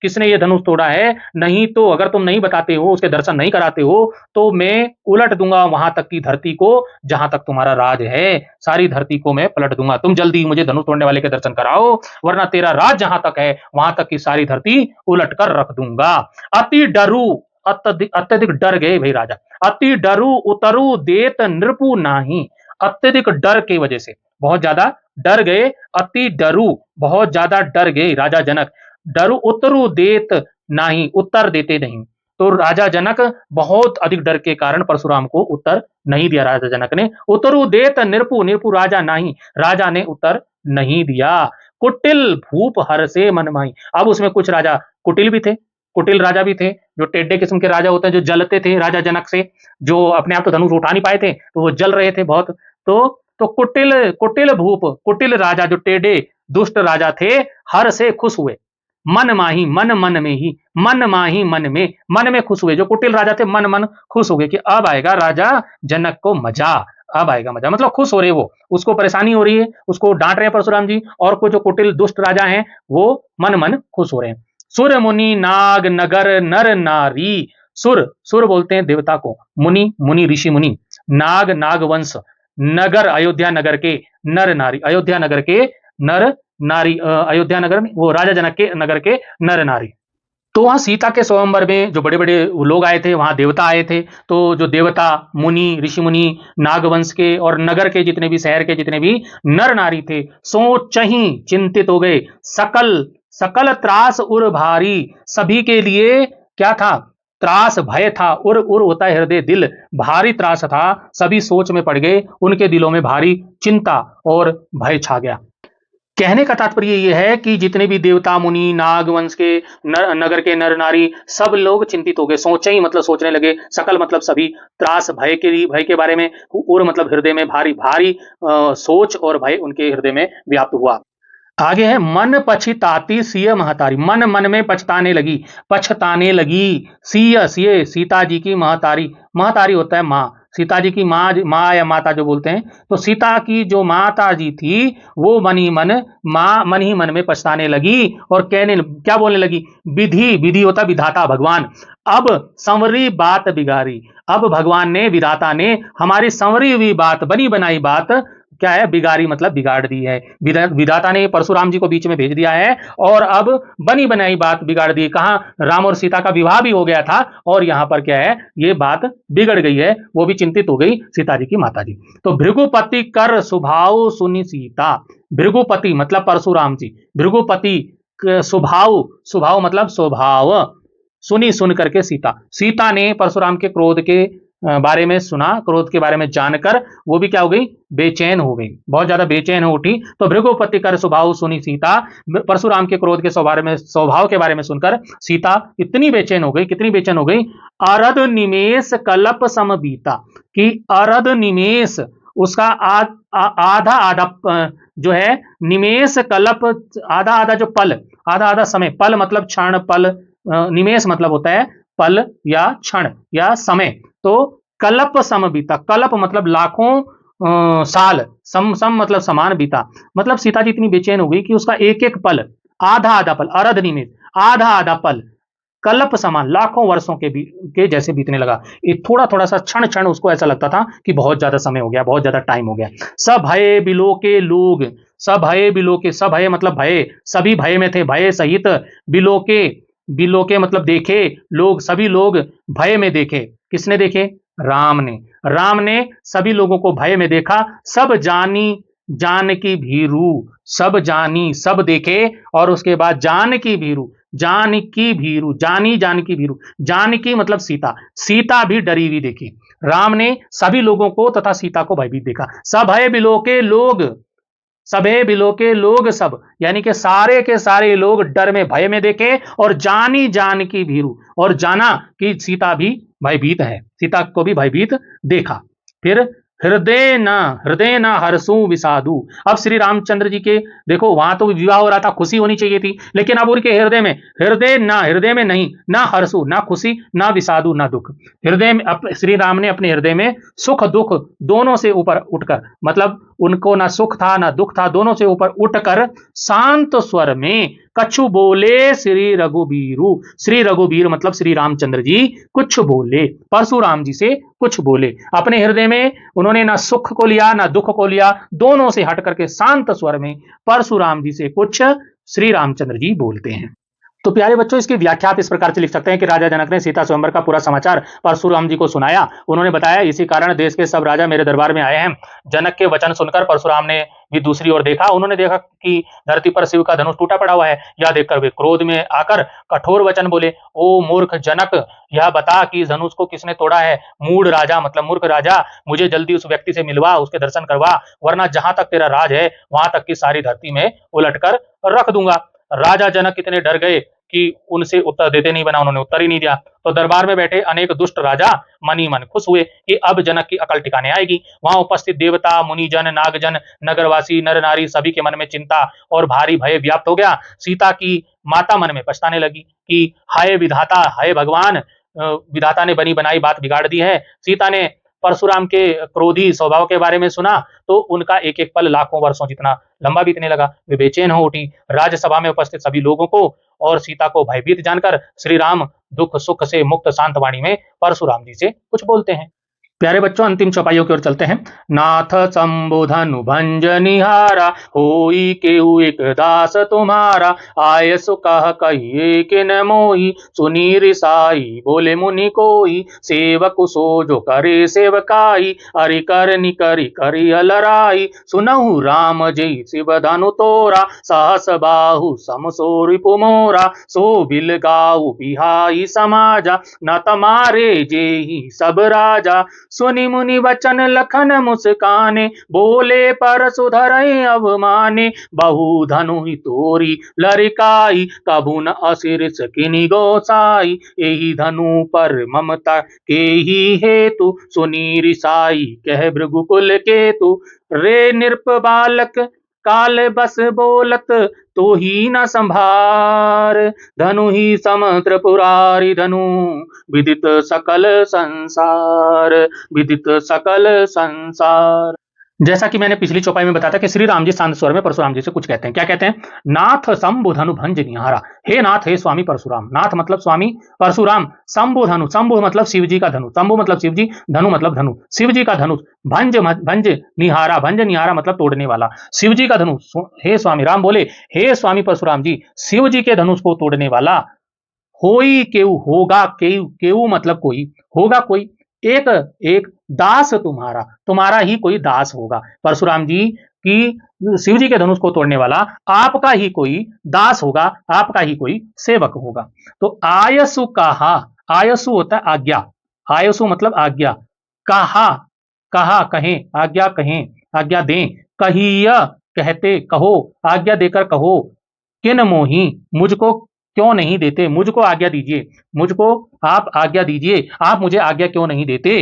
किसने ये धनुष तोड़ा है, नहीं तो अगर तुम नहीं बताते हो, उसके दर्शन नहीं कराते हो, तो मैं उलट दूंगा वहां तक की धरती को जहां तक तुम्हारा राज है, सारी धरती को मैं पलट दूंगा। तुम जल्दी मुझे धनुष तोड़ने वाले के दर्शन कराओ, वरना तेरा राज जहां तक है वहां तक की सारी धरती उलट कर रख दूंगा। अति डरू, अत्यधिक डर गए भाई राजा, अति डरू उतरू देत नृपु नाही, अत्यधिक डर की वजह से बहुत ज्यादा डर गए, अति डरू बहुत ज्यादा डर गए राजा जनक, डरू उतरु देत नाही, उत्तर देते नहीं। तो राजा जनक बहुत अधिक डर के कारण परशुराम को उत्तर नहीं दिया राजा जनक ने। उतरु देत निरपु, निरपु राजा नहीं, राजा ने उत्तर नहीं दिया। कुटिल भूप हर से मनमाही, अब उसमें कुछ राजा कुटिल भी थे, कुटिल राजा भी थे, जो टेढ़े किस्म के राजा होते हैं, जो जलते थे राजा जनक से, जो अपने आप तो धनुष उठा नहीं पाए थे तो वो जल रहे थे बहुत। तो तो कुटिल कुटिल भूप, कुटिल राजा जो टेढ़े दुष्ट राजा थे, हर से खुश हुए। मन माही, मन मन में ही, मन माही मन में खुश हुए। जो कुटिल राजा थे मन मन खुश हो गए कि अब आएगा राजा जनक को मजा, अब आएगा मजा, मतलब खुश हो रहे वो, उसको परेशानी हो रही है, उसको डांट रहे हैं परशुराम जी, और कुछ जो कुटिल दुष्ट राजा हैं वो मन मन खुश हो रहे हैं। सुर मुनि नाग नगर नर नारी, सुर सुर बोलते हैं देवता को, मुनि मुनि ऋषि मुनि, नाग नाग वंश, नगर अयोध्या नगर के नर नारी, अयोध्या नगर के नर नारी, अयोध्या नगर में वो राजा जनक के नगर के नर नारी। तो वहां सीता के स्वयंवर में जो बड़े बड़े लोग आए थे, वहां देवता आए थे। तो जो देवता मुनि ऋषि मुनि नागवंश के और नगर के जितने भी, शहर के जितने भी नर नारी थे, सोच ही चिंतित हो गए। सकल सकल त्रास उर भारी, सभी के लिए क्या था, त्रास भय था। उर उर होता है हृदय, दिल, भारी त्रास था, सभी सोच में पड़ गए, उनके दिलों में भारी चिंता और भय छा गया। कहने का तात्पर्य यह है कि जितने भी देवता मुनि नागवंश के नगर के नर नारी सब लोग चिंतित हो गए। सोचे ही मतलब सोचने लगे, सकल मतलब सभी, त्रास भय के बारे में, और मतलब हृदय में भारी भारी सोच और भय उनके हृदय में व्याप्त हुआ। आगे है मन पछताती सिय महतारी, मन मन में पछताने लगी, पछताने लगी। सिय सिय सीता जी की महतारी, महतारी होता है माँ, सीता जी की माँ, माँ या माता जो बोलते हैं, तो सीता की जो माता जी थी वो मन ही मन, माँ मन ही मन में पछताने लगी और कहने क्या बोलने लगी, विधि, विधि होता विधाता भगवान, अब संवरी बात बिगाड़ी, अब भगवान ने विधाता ने हमारी संवरी हुई बात, बनी बनाई बात क्या है, बिगाड़ी मतलब बिगाड़ दी है। विधाता ने परशुराम जी को बीच में भेज दिया है और अब बनी बनाई बात बिगाड़ दी। कहां, राम और सीता का विवाह भी हो गया था और यहां पर क्या है, ये बात बिगड़ गई है। वो भी चिंतित हो गई सीता जी की माता जी। तो भृगुपति कर स्वभाव सुनी सीता, भृगुपति मतलब परशुराम जी, भृगुपति स्वभाव, स्वभाव मतलब स्वभाव, सुनी सुन करके सीता, सीता ने परशुराम के क्रोध के बारे में सुना, क्रोध के बारे में जानकर वो भी क्या हो गई, बेचैन हो गई, बहुत ज्यादा बेचैन हो उठी। तो भृगुपति कर स्वभाव सुनी सीता, परशुराम के क्रोध के स्वभाव के बारे में सुनकर सीता इतनी बेचैन हो गई, कितनी बेचैन हो गई, अरद निमेष कल्प सम बीता, कि अरद निमेष उसका आधा आधा जो है, निमेष कल्प आधा आधा जो पल, आधा आधा समय, पल मतलब क्षण, पल, निमेष मतलब होता है पल या क्षण या समय। तो कल्प सम बीता, कल्प मतलब लाखों साल, सम सम मतलब समान बीता, मतलब सीता जी इतनी बेचैन हो गई कि उसका एक एक पल, आधा आधा पल, अरध निमेष आधा आधा पल, कल्प समान लाखों वर्षों के जैसे बीतने लगा। ये थोड़ा थोड़ा सा क्षण क्षण उसको ऐसा लगता था कि बहुत ज्यादा समय हो गया, बहुत ज्यादा टाइम हो गया। सब भय बिलो के लोग, सब भय बिलो के, सब भय मतलब भय, सभी भय में थे, भय सहित, बिलो के, बिलो के मतलब देखे, लोग सभी लोग भय में देखे। किसने देखे, राम ने, राम ने सभी लोगों को भय में देखा। सब जानी जानकी भीरू, सब जानी सब देखे, और उसके बाद जानकी भीरू, जानकी भीरू, जानी जानकी भीरू, जानकी मतलब सीता, सीता भी डरी हुई देखी। राम ने सभी लोगों को तथा सीता को भयभीत देखा। सब भय बिलो के लोग, सभे बिलो के लोग सब, यानी कि सारे के सारे लोग डर में भय में देखे, और जानी जानकी भीरू, और जाना कि सीता भी भयभीत है, सीता को भी भयभीत देखा। फिर हृदय न हर्षु विषादु, अब श्री रामचंद्र जी के देखो वहां तो विवाह हो रहा था, खुशी होनी चाहिए थी, लेकिन अब उनके हृदय में, हृदय में नहीं, ना हर्षु ना खुशी, ना विषादु ना दुख, हृदय में श्री राम ने अपने हृदय में सुख दुख दोनों से ऊपर उठकर, मतलब उनको ना सुख था ना दुख था, दोनों से ऊपर उठकर शांत स्वर में कछु बोले श्री रघुबीरु, श्री रघुबीर मतलब श्री रामचंद्र जी कुछ बोले, परशुराम जी से कुछ बोले। अपने हृदय में उन्होंने ना सुख को लिया ना दुख को लिया, दोनों से हट करके शांत स्वर में परशुराम जी से कुछ श्री रामचंद्र जी बोलते हैं। तो प्यारे बच्चों, इसकी व्याख्या आप इस प्रकार से लिख सकते हैं कि राजा जनक ने सीता स्वयंवर का पूरा समाचार परशुराम जी को सुनाया। उन्होंने बताया, इसी कारण देश के सब राजा मेरे दरबार में आए हैं। जनक के वचन सुनकर परशुराम ने भी दूसरी ओर देखा, उन्होंने देखा कि धरती पर शिव का धनुष टूटा पड़ा हुआ है। यह देखकर वे क्रोध में आकर कठोर वचन बोले, ओ मूर्ख जनक, यह बता कि इस धनुष को किसने तोड़ा है। मूढ़ राजा मतलब मूर्ख राजा, मुझे जल्दी उस व्यक्ति से मिलवा, उसके दर्शन करवा, वरना जहां तक तेरा राज है वहां तक की सारी धरती में उलट कर रख दूंगा। राजा जनक कितने डर गए, कि उनसे उत्तर देते नहीं बना, उन्होंने उत्तर ही नहीं दिया। तो दरबार में बैठे अनेक दुष्ट राजा मनी मन खुश हुए कि अब जनक की अकल ठिकाने आएगी। वहां उपस्थित देवता, मुनिजन, नागजन, नगरवासी, नर नारी सभी के मन में चिंता और भारी भय व्याप्त हो गया। सीता की माता मन में पछताने लगी कि हाय विधाता, हाय भगवान, विधाता ने बनी बनाई बात बिगाड़ दी है। सीता ने परशुराम के क्रोधी स्वभाव के बारे में सुना तो उनका एक एक पल लाखों वर्षों जितना लंबा बीतने लगा। वे बेचैन हो उठी। राज्यसभा में उपस्थित सभी लोगों को और सीता को भयभीत जानकर श्री राम दुख सुख से मुक्त शांत वाणी में परशुराम जी से कुछ बोलते हैं। प्यारे बच्चों, अंतिम चौपाइयों की ओर चलते हैं। नाथ संबोधनु भंज निहारा, होई केहू एक दास तुम्हारा, आय सो कह कहिए कि न मोही, सुनी रिसाई बोले मुनि कोई, सेवक सो जो करे सेवकाई, अरि करनी करी करी अलराई, सुनहु राम जय शिव धनु तोरा, सहस बाहु सम सो रिपु मोरा, सो बिल गाऊ बिहाई समाजा, न तमारे जेहि सब राजा, सुनि मुनि वचन लखन मुस्काने, बोले पर सुधरई अवमाने, बहु धनु ही तोरी लरिकाई, कबू न असिर सकिनी गोसाई, एही धनु पर ममता के ही हेतु, सुनी रिसाई कह भृगुकुल केतु, रे नृप बालक काल बस बोलत तो ही न संभार, धनु ही समुद्र पुरारी धनु, विदित सकल संसार, विदित सकल संसार। जैसा कि मैंने पिछली चौपाई में बताया था कि श्री राम जी शांत स्वर में परशुराम जी से कुछ कहते हैं। क्या कहते हैं? नाथ शंभु धनु भंज निहारा, हे नाथ, हे स्वामी परशुराम। नाथ मतलब स्वामी परशुराम। शंभु धनु, शंभु मतलब शिव जी का धनु, शंभु मतलब शिव जी, धनु मतलब धनु, शिव जी का धनुष। भंज भंज निहारा, भंज निहारा मतलब तोड़ने वाला, शिव जी का धनुष। हे स्वामी, राम बोले हे स्वामी परशुराम जी, शिव जी के धनुष को तोड़ने वाला, होई केऊ, होगा केऊ, केऊ मतलब कोई, होगा कोई, एक एक दास तुम्हारा, तुम्हारा ही कोई दास होगा। परशुराम जी की शिव जी के धनुष को तोड़ने वाला आपका ही कोई दास होगा, आपका ही कोई सेवक होगा। तो आयसु कहा, आयसु होता है आज्ञा, आयसु मतलब आज्ञा, कहा, कहा कहें, आज्ञा कहें, आज्ञा दें, कहिय कहते, कहो, आज्ञा देकर कहो, किन मोही, मुझको क्यों नहीं देते, मुझको आज्ञा दीजिए, मुझको आप आज्ञा दीजिए, आप मुझे आज्ञा क्यों नहीं देते।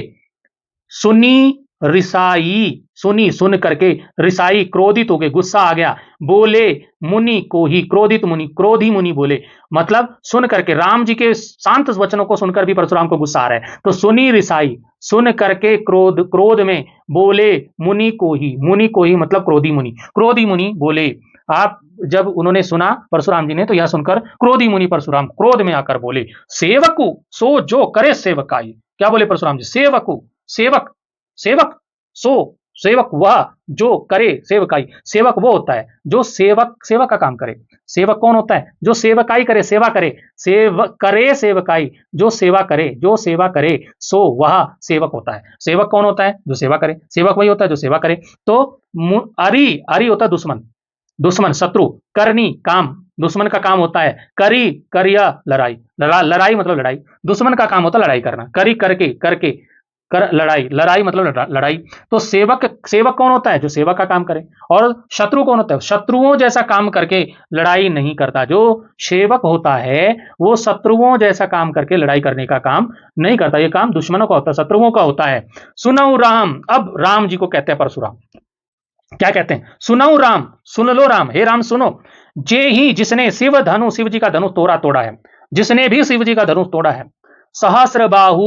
सुनी रिसाई, सुनी सुन करके, रिसाई क्रोधित हो गए, गुस्सा आ गया, बोले मुनि को ही, क्रोधित मुनि, क्रोधी मुनि बोले, मतलब सुन करके, राम जी के शांत वचनों को सुनकर भी परशुराम को गुस्सा आ रहा है। तो सुनी रिसाई, सुन करके क्रोध, क्रोध में बोले मुनि को ही, मुनि को ही मतलब क्रोधी मुनि, क्रोधी मुनि बोले। आप जब उन्होंने सुना परशुराम जी ने, तो यह सुनकर क्रोधी मुनि परशुराम क्रोध में आकर बोले, सेवकु सो जो करे सेवकाई। क्या बोले परशुराम जी? सेवकु, सेवक, सेवक सो, सेवक वह जो करे सेवकाई, सेवक वो होता है जो सेवक, सेवक का काम करे। सेवक कौन होता है? जो सेवकाई करे, सेवा करे, सेवक करे सेवकाई, जो सेवा करे, जो सेवा करे, सो वह सेवक होता है। सेवक कौन होता है? जो सेवा करे, सेवक वही होता है जो सेवा करे। तो अरि, अरि होता है दुश्मन, दुश्मन शत्रु, करनी काम, दुश्मन का काम होता है, करी करिया लड़ाई, लड़ाई मतलब लड़ाई, दुश्मन का काम होता है लड़ाई करना, करी करके, करके कर लड़ाई, लड़ाई मतलब लड़ाई। तो सेवक, सेवक कौन होता है? जो सेवा का काम करे। और शत्रु कौन होता है? शत्रुओं जैसा काम करके लड़ाई नहीं करता। जो सेवक होता है वो शत्रुओं जैसा काम करके लड़ाई करने का काम नहीं करता, ये काम दुश्मनों का होता है, शत्रुओं का होता है। सुनऊ राम, अब राम जी को कहते हैं परशुराम, क्या कहते हैं? सुनऊ राम, सुन लो राम, हे राम सुनो, जे ही जिसने शिव धनु, शिव जी का धनुष तोड़ा है, जिसने भी शिव जी का धनुष तोड़ा है, सहस्र बाहु,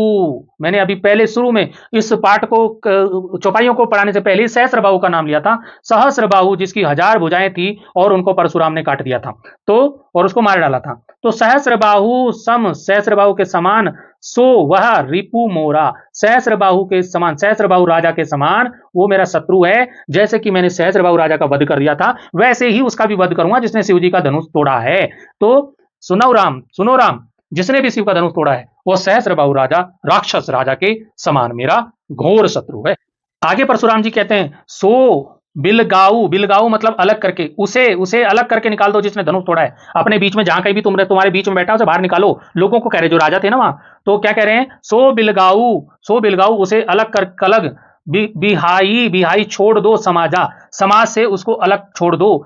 मैंने अभी पहले शुरू में इस पाठ को, चौपाइयों को पढ़ाने से पहले सहस्र बाहु का नाम लिया था। सहस्र बाहु जिसकी 1000 भुजाएं थी और उनको परशुराम ने काट दिया था, तो और उसको मार डाला था। तो सहस्र बाहु सम, सहस्र बाहु के समान, सो वह रिपु मोरा, सहस्र बाहु के समान, सहस्र बाहु राजा के समान वो मेरा शत्रु है। जैसे कि मैंने सहस्र बाहु राजा का वध कर दिया था, वैसे ही उसका भी वध करूंगा जिसने शिव जी का धनुष तोड़ा है। तो सुनो राम, सुनो राम, जिसने भी शिव का धनुष तोड़ा है वो सहस्र बाहु राजा, राक्षस राजा के समान मेरा घोर शत्रु है। आगे परशुराम जी कहते हैं, सो बिलगाऊ, बिलगाऊ मतलब अलग करके, उसे अलग करके निकाल दो जिसने धनुष तोड़ा है। अपने बीच में जहां कहीं भी तुम्हारे बीच में बैठा उसे बाहर निकालो। लोगों को कह रहे, जो राजा थे ना वहां, तो क्या कह रहे हैं? सो बिलगाऊ, सो बिलगाऊ उसे अलग कर, अलग, बिहाई, बिहाई छोड़ दो समाजा, समाज से उसको अलग छोड़ दो।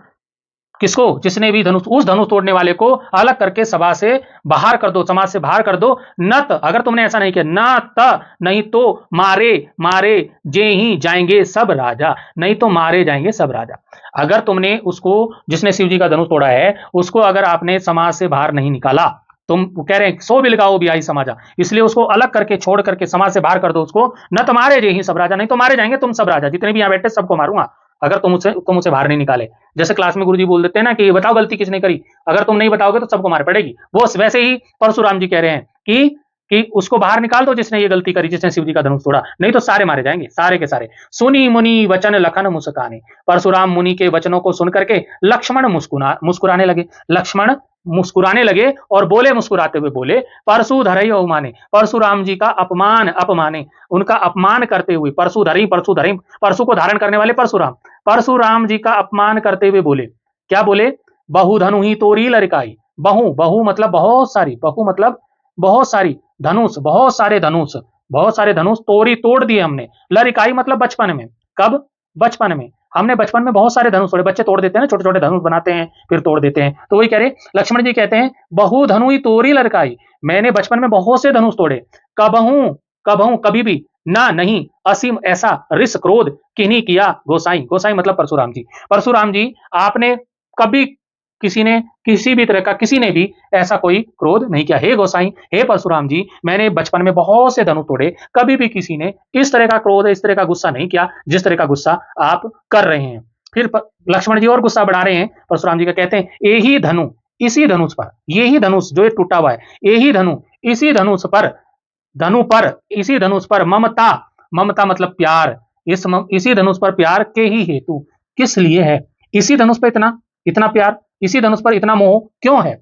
किसको? जिसने भी धनुष, उस धनुष तोड़ने वाले को अलग करके सभा से बाहर कर दो, समाज से बाहर कर दो। नत, अगर तुमने ऐसा नहीं किया, न त, नहीं तो मारे मारे जे ही जाएंगे सब राजा, नहीं तो मारे जाएंगे सब राजा। अगर तुमने उसको, जिसने शिव जी का धनुष तोड़ा है, उसको अगर आपने समाज से बाहर नहीं निकाला, तुम कह रहे हैं सो बिल गाओ बियाई समाजा, इसलिए उसको अलग करके छोड़ करके समाज से बाहर कर दो उसको, न तो मारे जे ही सब राजा, नहीं तो मारे जाएंगे तुम सब राजा, जितने भी यहाँ बैठे सबको मारूंगा अगर तुम उसे बाहर नहीं निकाले। जैसे क्लास में गुरुजी बोल देते हैं ना कि बताओ गलती किसने करी, अगर तुम नहीं बताओगे तो सबको मार पड़ेगी, वो वैसे ही परशुराम जी कह रहे हैं कि उसको बाहर निकाल दो जिसने ये गलती करी, जिसने शिव जी का धनुष तोड़ा, नहीं तो सारे मारे जाएंगे, सारे के सारे। सुनी मुनि वचन लखन मुस्काने, परशुराम मुनि के वचनों को सुन करके लक्ष्मण मुस्कुराने लगे, लक्ष्मण मुस्कुराने लगे और बोले, मुस्कुराते हुए बोले, परशुधरई अवमाने, परशुराम जी का अपमान अपमाने, उनका अपमान करते हुए, परशुधरई परशुधरई, परशु को धारण करने वाले परशुराम, परशुराम जी का अपमान करते हुए बोले, क्या बोले? बहुधनु ही तोरी लड़काई, बहु बहु मतलब बहुत सारी, बहु मतलब बहुत सारी, धनुष बहुत सारे धनुष, बहुत सारे धनुष तोड़ी तोड़ दिए हमने, लड़काई मतलब बचपन में। कब? बचपन में। हमने बचपन में बहुत सारे धनुष तोड़े, बच्चे तोड़ देते हैं ना, छोटे छोटे धनुष बनाते हैं फिर तोड़ देते हैं, तो वही कह रहे लक्ष्मण जी कहते हैं बहु धनु ही तोरी लड़काई, मैंने बचपन में बहुत से धनुष तोड़े, कबहू कबहू कभी भी, ना नहीं, असीम ऐसा रिस क्रोध किन्हीं किया गोसाई, गोसाई मतलब परशुराम जी, परशुराम जी आपने कभी किसी ने, किसी भी तरह का किसी ने भी ऐसा कोई क्रोध नहीं किया। हे गोसाई, हे परशुराम जी, मैंने बचपन में बहुत से धनुष तोड़े, कभी भी किसी ने इस तरह का क्रोध, इस तरह का गुस्सा नहीं किया जिस तरह का गुस्सा आप कर रहे हैं। फिर लक्ष्मण जी और गुस्सा बढ़ा रहे हैं, परशुराम जी का कहते हैं यही धनु, इसी धनुष पर, यही धनुष जो ये टूटा हुआ है, यही धनु, इसी धनुष पर, धनु पर, इसी धनुष पर ममता, ममता मतलब प्यार, इसी धनुष पर प्यार के ही हेतु, किस लिए है इसी धनुष पर इतना इतना प्यार, इसी धनुष पर इतना मोह क्यों है?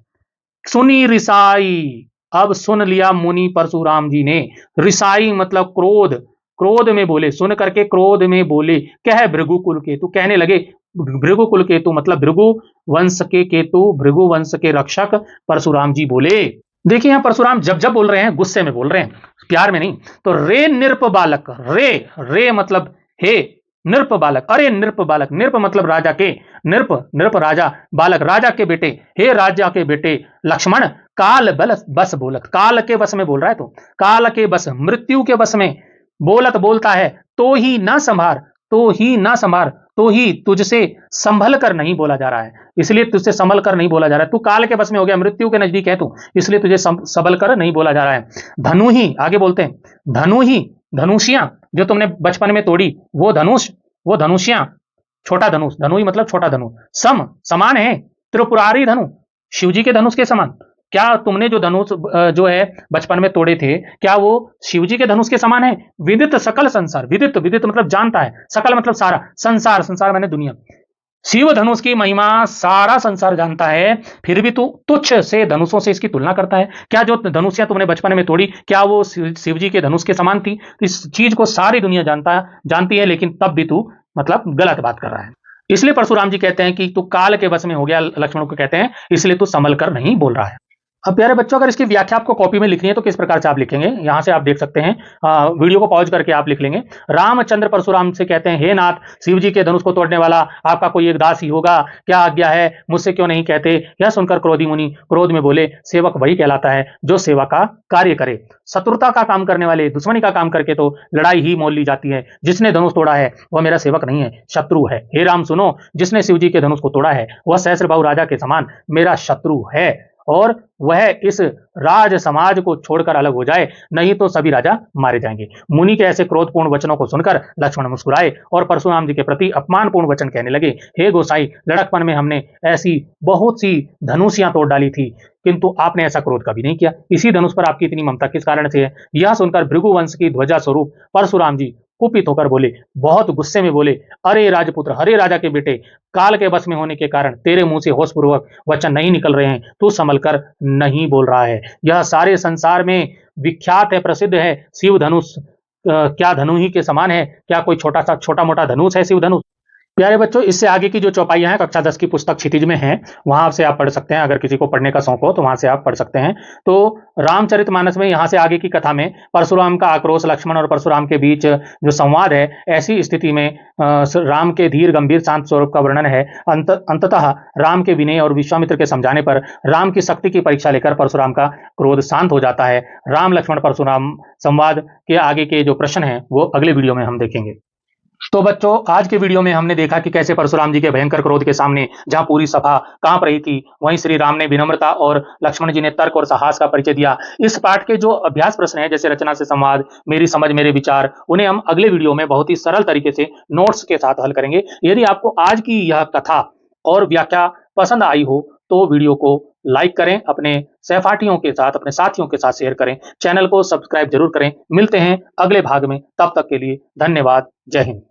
सुनी रिसाई, अब सुन लिया मुनि परशुराम जी ने, रिसाई मतलब क्रोध, क्रोध में बोले, सुन करके क्रोध में बोले, कह भृगु कुल केतु, कहने लगे, भृगु कुल केतु मतलब भृगु वंश के केतु, भृगु वंश के रक्षक परशुराम जी बोले। देखिए यहां परशुराम जब जब बोल रहे हैं गुस्से में बोल रहे हैं, प्यार में नहीं। तो रे नृप बालक, रे रे मतलब हे नृप बालक, अरे नृप बालक, नृप मतलब राजा के, नृप नृप राजा, बालक राजा के बेटे, हे राजा के बेटे लक्ष्मण, काल बल बस बोलत, काल के बस में बोल रहा है, तो काल के बस, मृत्यु के बस में बोलत बोलता है, तो ही ना संभार, तो ही ना संभार, तो ही तुझसे संभल कर नहीं बोला जा रहा है, इसलिए तुझसे संभल कर नहीं बोला जा रहा है, तू काल के बस में हो गया, मृत्यु के नजदीक है तू, इसलिए तुझे संभल कर नहीं बोला जा रहा है। धनु ही, आगे बोलते हैं, धनु ही, धनुषियां जो तुमने बचपन में तोड़ी, वो धनुष, वो धनुषियां, छोटा धनुष, धनु ही मतलब छोटा धनुष, सम समान है त्रिपुरारी धनु, शिव जी के धनुष के समान। क्या तुमने जो धनुष जो है बचपन में तोड़े थे, क्या वो शिव जी के धनुष के समान है? विदित सकल संसार, विदित, विदित मतलब जानता है, सकल मतलब सारा, संसार, संसार मैंने दुनिया, शिव धनुष की महिमा सारा संसार जानता है, फिर भी तू तुच्छ से धनुषों से इसकी तुलना करता है। क्या जो धनुषियां तुमने बचपन में तोड़ी, क्या वो शिव जी के धनुष के समान थी? इस चीज को सारी दुनिया जानती है, लेकिन तब भी तू मतलब गलत बात कर रहा है। इसलिए परशुराम जी कहते हैं कि तू काल के वश में हो गया, लक्ष्मण को कहते हैं, इसलिए तू संभल कर नहीं बोल रहा है। अब प्यारे बच्चों, अगर इसकी व्याख्या आपको कॉपी में लिखनी है तो किस प्रकार से आप लिखेंगे, यहां से आप देख सकते हैं, वीडियो को पॉज करके आप लिख लेंगे। रामचंद्र परशुराम से कहते हैं, हे नाथ, शिव जी के धनुष को तोड़ने वाला आपका कोई एक दास ही होगा, क्या आज्ञा है, मुझसे क्यों नहीं कहते? यह सुनकर क्रोधी मुनि क्रोध में बोले, सेवक वही कहलाता है जो सेवा का कार्य करे, शत्रुता का काम करने वाले, दुश्मनी का काम करके तो लड़ाई ही मोल ली जाती है, जिसने धनुष तोड़ा है वह मेरा सेवक नहीं है, शत्रु है। हे राम सुनो, जिसने शिव जी के धनुष को तोड़ा है वह सहस्त्रबाहु राजा के समान मेरा शत्रु है, और वह इस राज समाज को छोड़कर अलग हो जाए, नहीं तो सभी राजा मारे जाएंगे। मुनि के ऐसे क्रोधपूर्ण वचनों को सुनकर लक्ष्मण मुस्कुराए और परशुराम जी के प्रति अपमानपूर्ण वचन कहने लगे, हे गोसाई, लड़कपन में हमने ऐसी बहुत सी धनुषियां तोड़ डाली थी, किंतु आपने ऐसा क्रोध कभी नहीं किया, इसी धनुष पर आपकी इतनी ममता किस कारण से है? यह सुनकर भृगु वंश की ध्वजा स्वरूप परशुराम जी कुपित होकर बोले, बहुत गुस्से में बोले, अरे राजपुत्र, हरे राजा के बेटे, काल के बस में होने के कारण तेरे मुंह से होशपूर्वक वचन नहीं निकल रहे हैं, तू संभल कर नहीं बोल रहा है। यह सारे संसार में विख्यात है, प्रसिद्ध है, शिव धनुष क्या धनु ही के समान है? क्या कोई छोटा मोटा धनुष है शिव धनुष? प्यारे बच्चों, इससे आगे की जो चौपाइयाँ हैं कक्षा 10 की पुस्तक क्षितिज में हैं, वहाँ से आप पढ़ सकते हैं। अगर किसी को पढ़ने का शौक हो तो वहाँ से आप पढ़ सकते हैं। तो रामचरितमानस में यहाँ से आगे की कथा में परशुराम का आक्रोश, लक्ष्मण और परशुराम के बीच जो संवाद है, ऐसी स्थिति में राम के धीर गंभीर शांत स्वरूप का वर्णन है। अंततः राम के विनय और विश्वामित्र के समझाने पर राम की शक्ति की परीक्षा लेकर परशुराम का क्रोध शांत हो जाता है। राम लक्ष्मण परशुराम संवाद के आगे के जो प्रश्न हैं वो अगले वीडियो में हम देखेंगे। तो बच्चों, आज के वीडियो में हमने देखा कि कैसे परशुराम जी के भयंकर क्रोध के सामने जहां पूरी सभा कांप रही थी, वहीं श्री राम ने विनम्रता और लक्ष्मण जी ने तर्क और साहस का परिचय दिया। इस पाठ के जो अभ्यास प्रश्न हैं, जैसे रचना से संवाद, मेरी समझ मेरे विचार, उन्हें हम अगले वीडियो में बहुत ही सरल तरीके से नोट्स के साथ हल करेंगे। यदि आपको आज की यह कथा और व्याख्या पसंद आई हो तो वीडियो को लाइक करें, अपने सहपाठियों के साथ, अपने साथियों के साथ शेयर करें, चैनल को सब्सक्राइब जरूर करें। मिलते हैं अगले भाग में, तब तक के लिए धन्यवाद। जय हिंद।